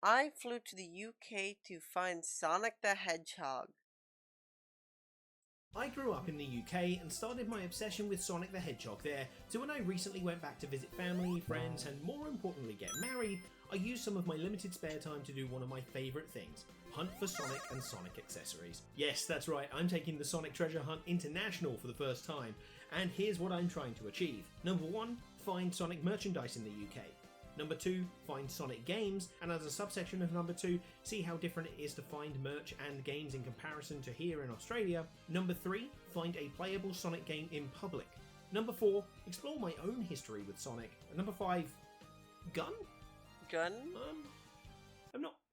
I flew to the UK to find Sonic the Hedgehog. I grew up in the UK and started my obsession with Sonic the Hedgehog there, so when I recently went back to visit family, friends, and more importantly get married, I used some of my limited spare time to do one of my favourite things, hunt for Sonic and Sonic accessories. Yes, that's right, I'm taking the Sonic Treasure Hunt international for the first time, and here's what I'm trying to achieve. Number 1, find Sonic merchandise in the UK. Number 2, find Sonic games, and as a subsection of number 2, see how different it is to find merch and games in comparison to here in Australia. Number 3, find a playable Sonic game in public. Number 4, explore my own history with Sonic. And number 5, gun? Gun?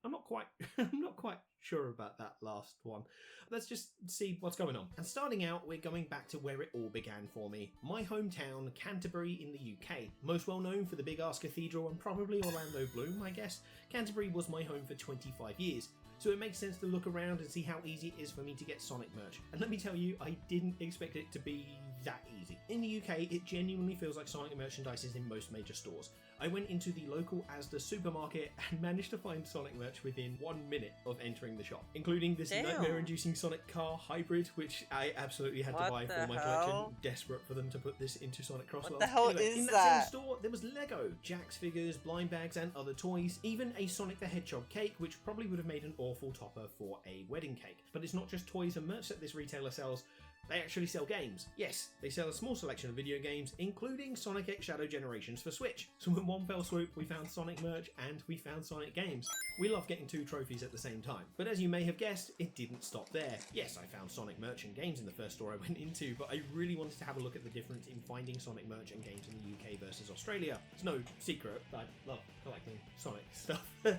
I'm not quite I'm not quite sure about that last one. Let's just see what's going on. And starting out, we're going back to where it all began for me. My hometown, Canterbury in the UK. Most well known for the big ass cathedral and probably Orlando Bloom, I guess. Canterbury was my home for 25 years. So it makes sense to look around and see how easy it is for me to get Sonic merch. And let me tell you, I didn't expect it to be that easy. In the UK, it genuinely feels like Sonic merchandise is in most major stores. I went into the local Asda supermarket and managed to find Sonic merch within 1 minute of entering the shop, including this nightmare-inducing Sonic car hybrid, which I absolutely had to buy for my collection. Desperate for them to put this into Sonic Crosswell. What the hell anyway, is in that same store, there was Lego, Jax figures, blind bags, and other toys. Even a Sonic the Hedgehog cake, which probably would have made an awful topper for a wedding cake. But it's not just toys and merch that this retailer sells. They actually sell games. Yes, they sell a small selection of video games, including Sonic X Shadow Generations for Switch. So in one fell swoop, we found Sonic merch and we found Sonic games. We love getting 2 trophies at the same time. But as you may have guessed, it didn't stop there. Yes, I found Sonic merch and games in the first store I went into, but I really wanted to have a look at the difference in finding Sonic merch and games in the UK versus Australia. It's no secret, I love collecting Sonic stuff. I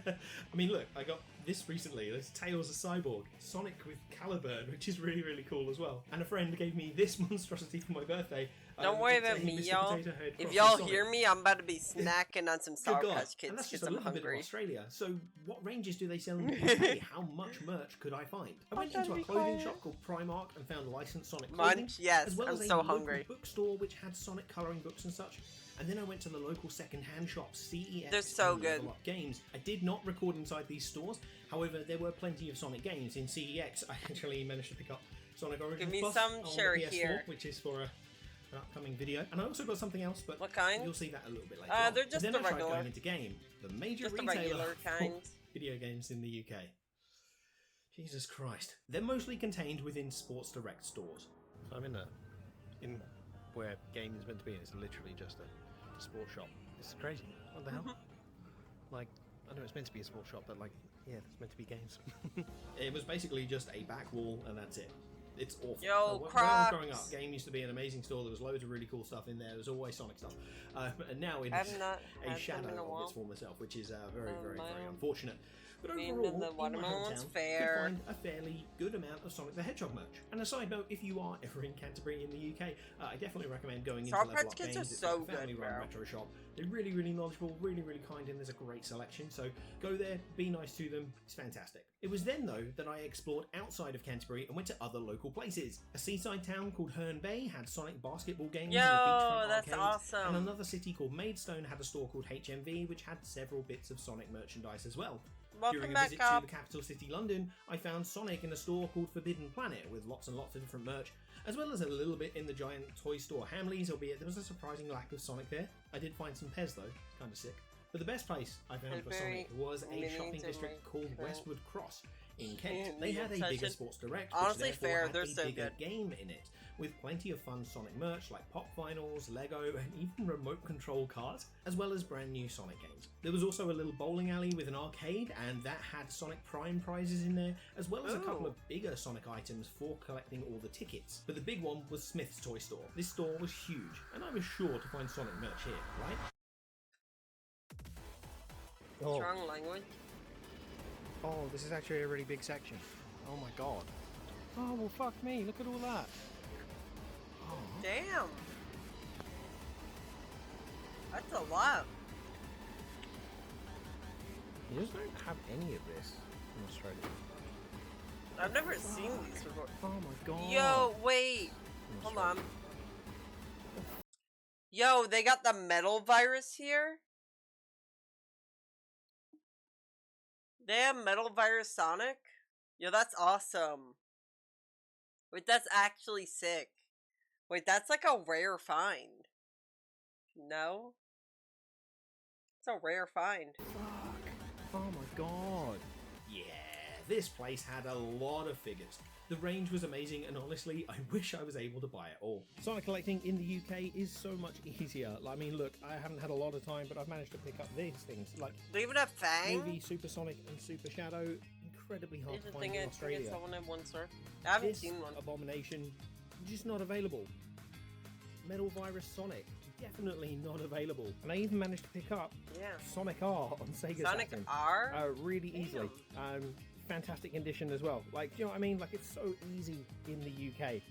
mean, look, I got this recently. There's Tails a Cyborg, Sonic with Caliburn, which is really, really cool as well. And a friend gave me this monstrosity for my birthday. Don't worry about me, y'all. If y'all hear me, I'm about to be snacking on some Sour Patch Kids and that's just a because I'm little bit of hungry. Australia. So what ranges do they sell in the UK? How much merch could I find? I went into a clothing shop called Primark and found licensed Sonic clothing, Yes, as well I'm as a so local hungry. bookstore which had Sonic colouring books and such. And then I went to the local second-hand shop, CEX. They're so and good. Level Up Games. I did not record inside these stores. However, there were plenty of Sonic games. In CEX, I actually managed to pick up Sonic Origins Give me Plus some on cherry the PS4, here. which is for an upcoming video. And I also got something else, but What kind? you'll see that a little bit later on. They're just then the I tried regular. going into Game, the major Just the retailer regular for kind. video games in the UK. Jesus Christ. They're mostly contained within Sports Direct stores. So I'm in where gaming is meant to be, and it's literally just a sports shop. It's crazy. What the hell? Like, I know it's meant to be a sports shop, but like, yeah, it's meant to be games. It was basically just a back wall, and that's it. It's awful. Yo, when I was Crocs! growing up, Game used to be an amazing store. There was loads of really cool stuff in there. There was always Sonic stuff. And now it I've is not a had shadow them in a of while. its former self, which is very, very, my very own. unfortunate. But Being overall, in the in my watermelon's hometown, fair. you could find a fairly good amount of Sonic the Hedgehog merch. And a side note, if you are ever in Canterbury in the UK, I definitely recommend going into Sour Level Patch Up Kids Games. are It's so like a good, family-run bro. retro shop. They're really, really knowledgeable, really, really kind, and there's a great selection. So go there, be nice to them. It's fantastic. It was then, though, that I explored outside of Canterbury and went to other local places. A seaside town called Herne Bay had Sonic basketball games and a beachfront that's arcade. awesome. And another city called Maidstone had a store called HMV, which had several bits of Sonic merchandise as well. Welcome During a back visit up. to the capital city, London, I found Sonic in a store called Forbidden Planet with lots and lots of different merch, as well as a little bit in the giant toy store Hamleys, albeit there was a surprising lack of Sonic there. I did find some Pez though, kind of sick. But the best place I found for Sonic was a shopping district called Westwood Cross in Kent. They had a bigger Sports Direct, which Honestly, therefore fair, had they're a so bigger good. game in it, with plenty of fun Sonic merch like pop vinyls, Lego, and even remote control cars, as well as brand new Sonic games. There was also a little bowling alley with an arcade, and that had Sonic Prime prizes in there, as well as a couple of bigger Sonic items for collecting all the tickets. But the big one was Smith's Toy Store. This store was huge, and I was sure to find Sonic merch here, right? Oh, Strong language. oh, this is actually a really big section. Oh my god. Oh, well fuck me, look at all that. Oh, Damn. That's a lot. you just don't have any of this in Australia. I've never seen these before. Oh my god. Yo, wait. In Hold Australia. on. Yo, they got the metal virus here? They have Metal Virus Sonic? Yo, that's awesome. Wait, that's actually sick. Wait, that's like a rare find. No? It's a rare find. Fuck. Oh my god. Yeah, this place had a lot of figures. The range was amazing, and honestly, I wish I was able to buy it all. Sonic collecting in the UK is so much easier. I mean, look, I haven't had a lot of time, but I've managed to pick up these things. Like, They even have Fang? Movie, Super Sonic, and Super Shadow. Incredibly hard Here's to the find thing, in I Australia. think someone had one, sir. I haven't This seen one. abomination, just not available. Metal Virus Sonic, definitely not available. And I even managed to pick up Yeah. Sonic R on Sega Sonic Saturn. R? Really easily. Fantastic condition as well. Like, you know what I mean? Like, it's so easy in the UK.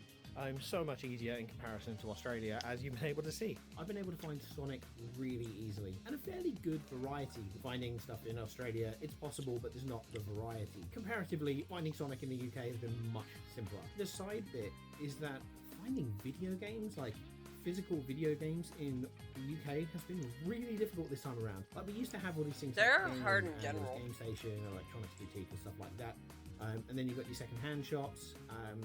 So much easier in comparison to Australia, as you've been able to see. I've been able to find Sonic really easily, and a fairly good variety. Finding stuff in Australia, it's possible, but there's not the variety. Comparatively, finding Sonic in the UK has been much simpler. The side bit is that finding video games, like physical video games in the UK, has been really difficult this time around. Like, we used to have all these things. They're like hard in and general. Game Station, Electronics Boutique, and stuff like that. And then you've got your second-hand shops.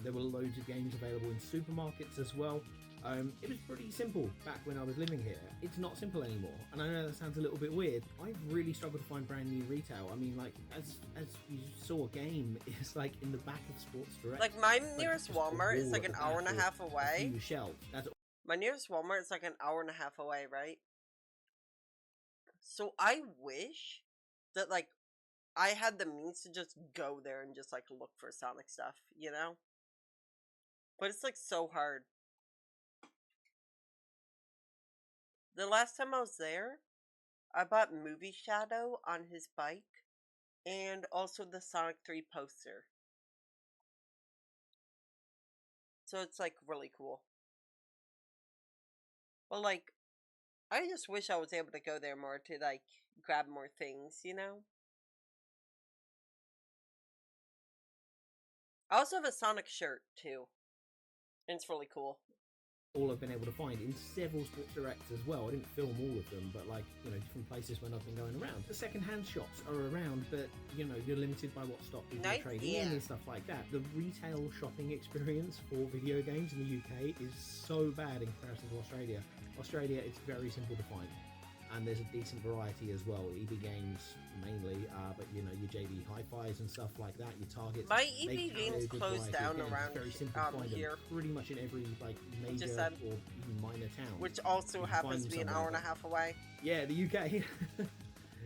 There were loads of games available in supermarkets as well. It was pretty simple back when I was living here. It's not simple anymore, and I know that sounds a little bit weird. I've really struggled to find brand new retail. I mean, like, as you saw, a game is like in the back of Sports Direct. Like, my Like, nearest just a Walmart is wall like at an the hour back and a with half away. A few shelves. That's My nearest Walmart is like an hour and a half away, right? So I wish that, like, I had the means to just go there and just, like, look for Sonic stuff, you know? But it's, like, so hard. The last time I was there, I bought Movie Shadow on his bike and also the Sonic 3 poster. So it's, like, really cool. But, like, I just wish I was able to go there more to, like, grab more things, you know? I also have a Sonic shirt, too. And it's really cool. all I've been able to find in several Sports Directs as well. I didn't film all of them, but, like, you know, different places when I've been going around. The second-hand shops are around, but, you know, you're limited by what stock people are trading in and stuff like that. The retail shopping experience for video games in the UK is so bad in comparison to Australia. Australia, it's very simple to find. And there's a decent variety as well. EB Games mainly, but you know, your JB Hi-Fis and stuff like that, your Targets. My EB Games closed down around very simple to find here. them pretty much in every like major or even minor town. Which also happens to be an hour and a half away. Yeah, the UK.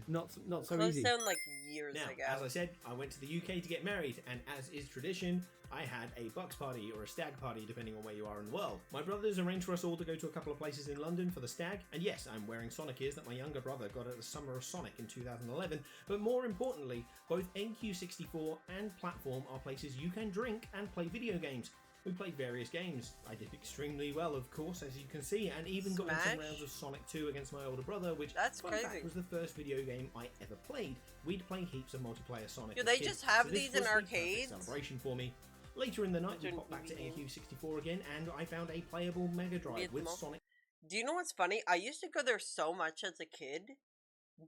not so closed easy. Down like years now, ago. as I said, I went to the UK to get married, and as is tradition, I had a bucks party or a stag party, depending on where you are in the world. My brothers arranged for us all to go to a couple of places in London for the stag, and yes, I'm wearing Sonic ears that my younger brother got at the Summer of Sonic in 2011, but more importantly, both NQ64 and Platform are places you can drink and play video games. We played various games. I did extremely well, of course, as you can see, and even got in some rounds of Sonic 2 against my older brother, which, fun fact, was the first video game I ever played. We'd play heaps of multiplayer Sonic. Do they just have these in arcades? Celebration for me. Later in the night, we popped back to NQ64 again, and I found a playable Mega Drive with Sonic. Do you know what's funny? I used to go there so much as a kid.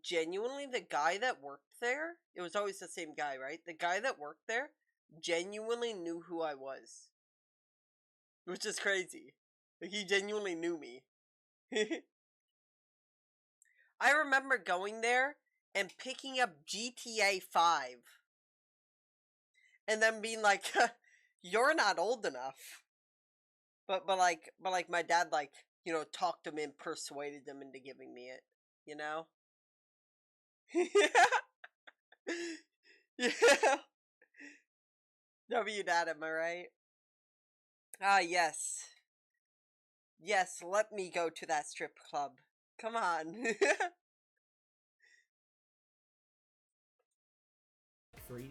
Genuinely, the guy that worked there, it was always the same guy, right? The guy that worked there genuinely knew who I was. Which is crazy. Like, he genuinely knew me. I remember going there and picking up GTA 5. And then being like, you're not old enough. But like my dad, like, you know, talked him and persuaded him into giving me it. You know? Yeah. W dad, am I right? Ah, yes. Yes, let me go to that strip club. Come on.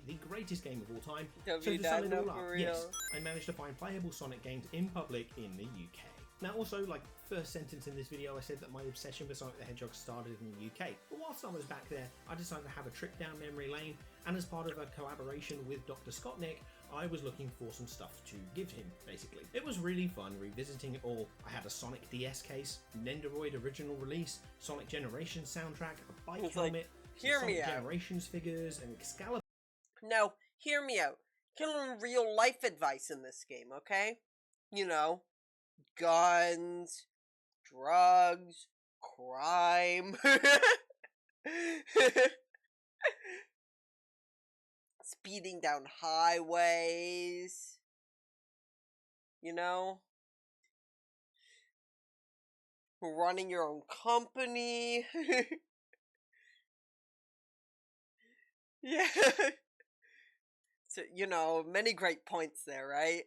The greatest game of all time. W so to dad, sum it all no, up, for yes, real. I managed to find playable Sonic games in public in the UK. Now also, like, first sentence in this video, I said that my obsession with Sonic the Hedgehog started in the UK. But whilst I was back there, I decided to have a trip down memory lane, and as part of a collaboration with Dr. Scottnick, I was looking for some stuff to give him, basically. It was really fun revisiting it all. I had a Sonic DS case, Nendoroid original release, Sonic Generation soundtrack, a bike helmet, Hear me Sonic out. Generations figures, and Excalibur. No, hear me out. Can learn real life advice in this game, okay? You know, guns, drugs, crime, speeding down highways, you know, running your own company. Yeah. So, many great points there, right?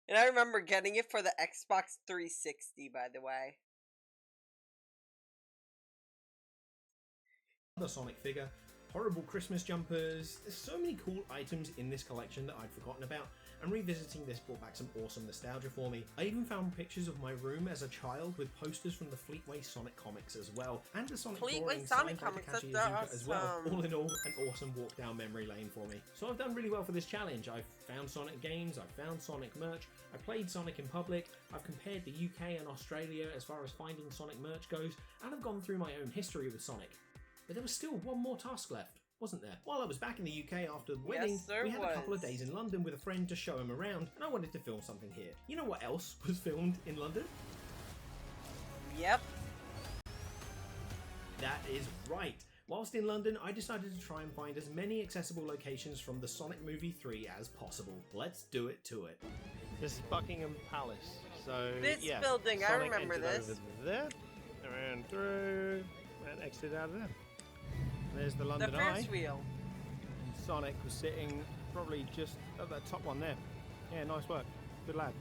And I remember getting it for the Xbox 360, by the way. The Sonic figure, horrible Christmas jumpers. There's so many cool items in this collection that I'd forgotten about, and revisiting this brought back some awesome nostalgia for me. I even found pictures of my room as a child with posters from the Fleetway Sonic comics as well, and a Sonic Fleetway drawing Sonic signed by comics, Takashi that's Iizuka as well. awesome. All in all, an awesome walk down memory lane for me. So I've done really well for this challenge. I've found Sonic games, I've found Sonic merch, I played Sonic in public, I've compared the UK and Australia as far as finding Sonic merch goes, and I've gone through my own history with Sonic. But there was still one more task left, wasn't there? While I was back in the UK after the wedding, we had a couple of days in London with a friend to show him around, and I wanted to film something here. You know what else was filmed in London? Yep. That is right. Whilst in London, I decided to try and find as many accessible locations from the Sonic Movie 3 as possible. Let's do it to it. This is Buckingham Palace. So This yeah, building, I Sonic remember entered this. Over there, around through, and exited out of there. There's the London The Eye. Ferris wheel. Sonic was sitting probably just at that top one there. Yeah, nice work. Good lad.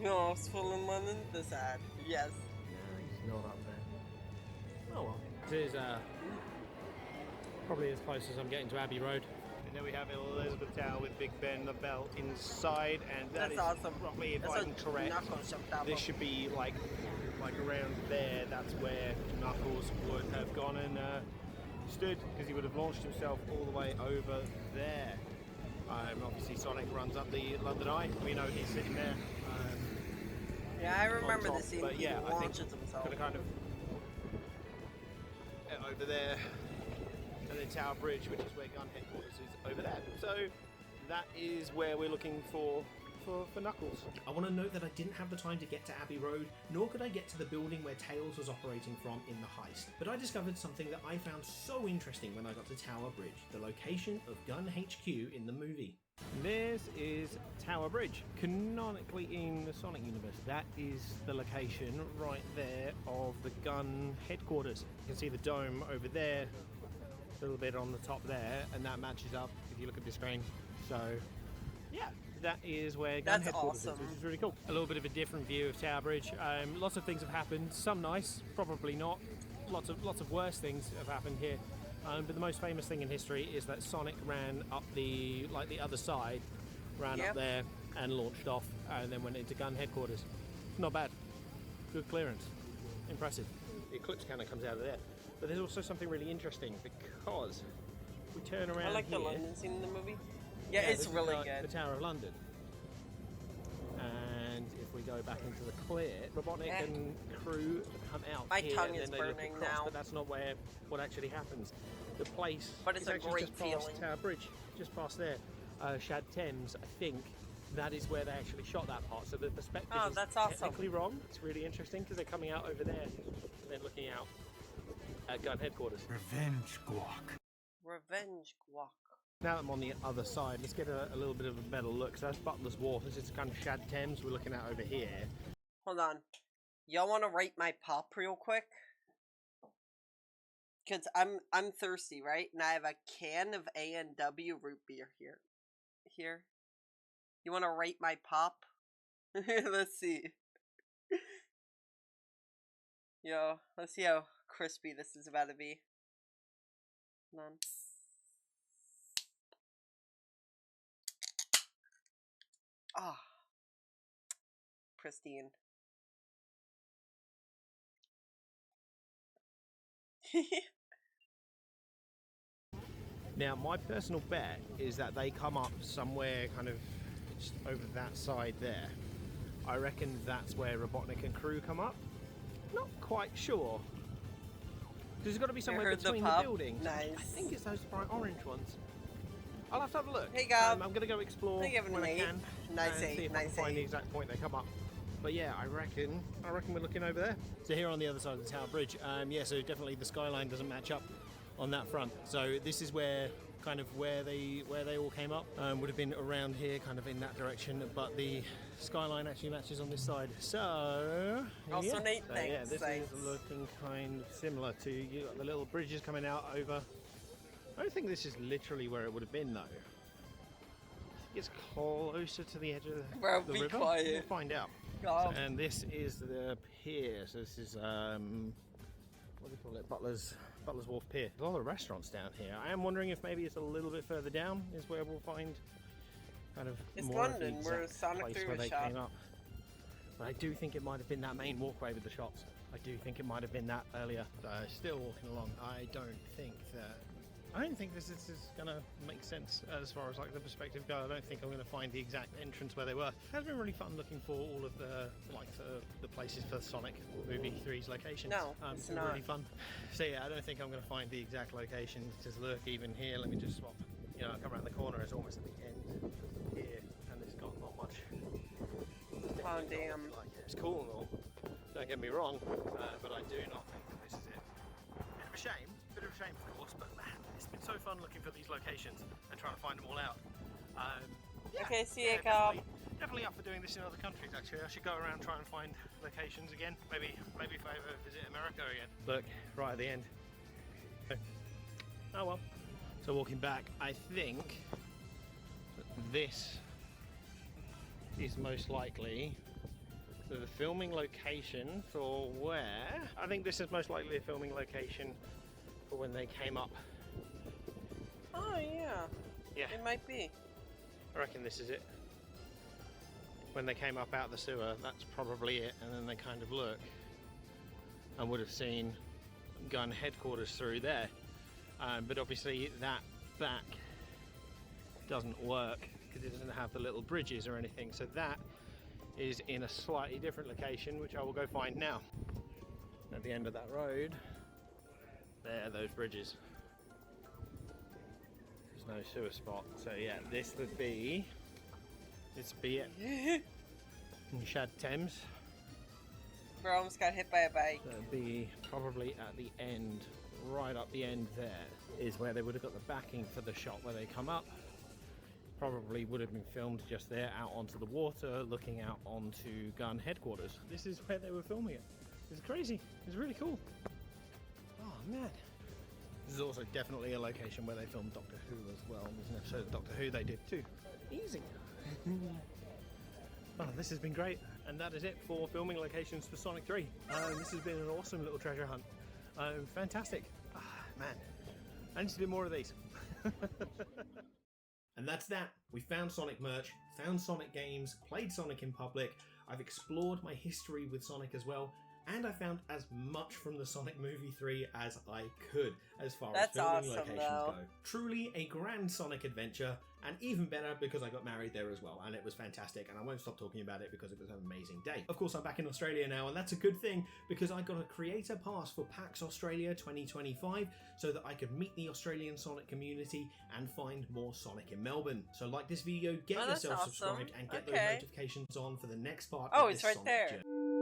No, it's full in London. This ad. Yes. No, he's not up there. Oh well. This is probably as close as I'm getting to Abbey Road. And then we have Elizabeth Tower with Big Ben, the bell inside, and That's is awesome. probably, if That's I'm correct, Knuckles jumped out this of. should be like around there. That's where Knuckles would have gone and stood, because he would have launched himself all the way over there. Obviously Sonic runs up the London Eye. We know he's sitting there. Yeah, I remember top, the scene. but He yeah, I think launches himself. could have kind of over there, and then Tower Bridge, which is where gun headquarters is over there. So that is where we're looking for Knuckles. I want to note that I didn't have the time to get to Abbey Road, nor could I get to the building where Tails was operating from in the heist. But I discovered something that I found so interesting when I got to Tower Bridge, the location of Gun HQ in the movie. This is Tower Bridge, canonically in the Sonic universe. That is the location right there of the gun headquarters. You can see the dome over there, a little bit on the top there, and that matches up if you look at the screen. So, yeah, that is where gun That's headquarters awesome. is, which is really cool. A little bit of a different view of Tower Bridge. Lots of things have happened. Some nice, probably not. Lots of worse things have happened here. But the most famous thing in history is that Sonic ran up the other side, ran up there and launched off, and then went into gun headquarters. Not bad. Good clearance. Impressive. The Eclipse cannon comes out of there. But there's also something really interesting, because we turn around I like here, the London scene in the movie. Yeah, this it's is really the good. Tower of London. And if we go back into the clear, Robotnik and crew come out My here, tongue and is then they look burning across, now. but that's not what actually happens. The place But it's is a actually great just past feeling. Tower Bridge, just past there. Shad Thames, I think, that is where they actually shot that part. So the perspective is that's awesome. technically wrong. It's really interesting because they're coming out over there and then looking out at gun headquarters. Revenge guac. Revenge guac. Now that I'm on the other side, let's get a little bit of a better look. So that's Butler's Wharf. This is kind of Shad Thames we're looking at over here. Hold on. Y'all want to rate my pop real quick? Cause I'm thirsty, right? And I have a can of A&W root beer here. Here. You want to rate my pop? Let's see. Yo, let's see how crispy this is about to be. Hold on. Ah, pristine. Now, my personal bet is that they come up somewhere kind of just over that side there. I reckon that's where Robotnik and crew come up. Not quite sure. There's got to be somewhere heard the between the pop? buildings. Nice. I think it's those bright orange ones. I'll have to have a look. Hey, Gob. I'm going to go explore I think I'm when I an can. Nice and eight, see if I can nice find the eight. exact point they come up. But yeah, I reckon we're looking over there. So here on the other side of the Tower Bridge, yeah, so definitely the skyline doesn't match up on that front. So this is where kind of where they all came up. Would have been around here, kind of in that direction, but the skyline actually matches on this side. So Also, yeah. Nate, So, thanks. yeah, this Thanks. is looking kind of similar to you got the little bridges coming out over. I don't think this is literally where it would have been though. I think it's closer to the edge of Bro, the be river. quiet. We'll find out. Gob. And this is the pier. So this is what do you call it? Butler's Wharf Pier. There's a lot of restaurants down here. I am wondering if maybe it's a little bit further down is where we'll find kind of It's more London, of the where exact Sonic place 3 where was they shot. came up. But I do think it might have been that main walkway with the shops. I do think it might have been that earlier. Still walking along. I don't think this is gonna make sense as far as like the perspective go. I don't think I'm gonna find the exact entrance where they were. It has been really fun looking for all of the places for Sonic Movie 3's locations. No, it's been not. really fun. So yeah, I don't think I'm gonna find the exact locations. Just look, even here, let me just swap. You know, I come around the corner, it's almost at the end here, and it's got not much. Oh, damn. Like, it's cool and all, don't get me wrong, but I do not think that this is it. Bit of a shame of course, but man, it's been so fun looking for these locations and trying to find them all out. Yeah, Okay, see ya, yeah, Gob. definitely up for doing this in other countries actually. I should go around and try and find locations again, maybe if I ever visit America again. Look, right at the end. Oh well. So walking back, I think this is most likely the filming location for where? I think this is most likely a filming location for when they came up. Oh, yeah. Yeah, It might be. I reckon this is it. When they came up out the sewer, that's probably it, and then they kind of look and would have seen gun headquarters through there. But obviously that back doesn't work because it doesn't have the little bridges or anything, so that is in a slightly different location, which I will go find now. At the end of that road, there are those bridges. There's no sewer spot, so yeah, this would be it. In Shad Thames. Bro, almost got hit by a bike. So it'd be probably at the end, right up the end there, is where they would have got the backing for the shot where they come up. Probably would have been filmed just there, out onto the water, looking out onto gun headquarters. This is where they were filming it. It's crazy. It's really cool. Oh man. This is also definitely a location where they filmed Doctor Who as well. There's an episode of Doctor Who they did too. Easy. Oh, this has been great. And that is it for filming locations for Sonic 3. This has been an awesome little treasure hunt. Fantastic. Man, I need to do more of these. And that's that. We found Sonic merch, found Sonic games, played Sonic in public, I've explored my history with Sonic as well, and I found as much from the Sonic Movie 3 as I could, as far That's as filming awesome, locations though. go. Truly a grand Sonic adventure, and even better because I got married there as well, and it was fantastic, and I won't stop talking about it because it was an amazing day. Of course, I'm back in Australia now, and that's a good thing, because I got a creator pass for PAX Australia 2025, so that I could meet the Australian Sonic community and find more Sonic in Melbourne. So like this video, get Oh, that's yourself awesome. subscribed, and get Okay. those notifications on for the next part Oh, of it's this right Sonic there. journey.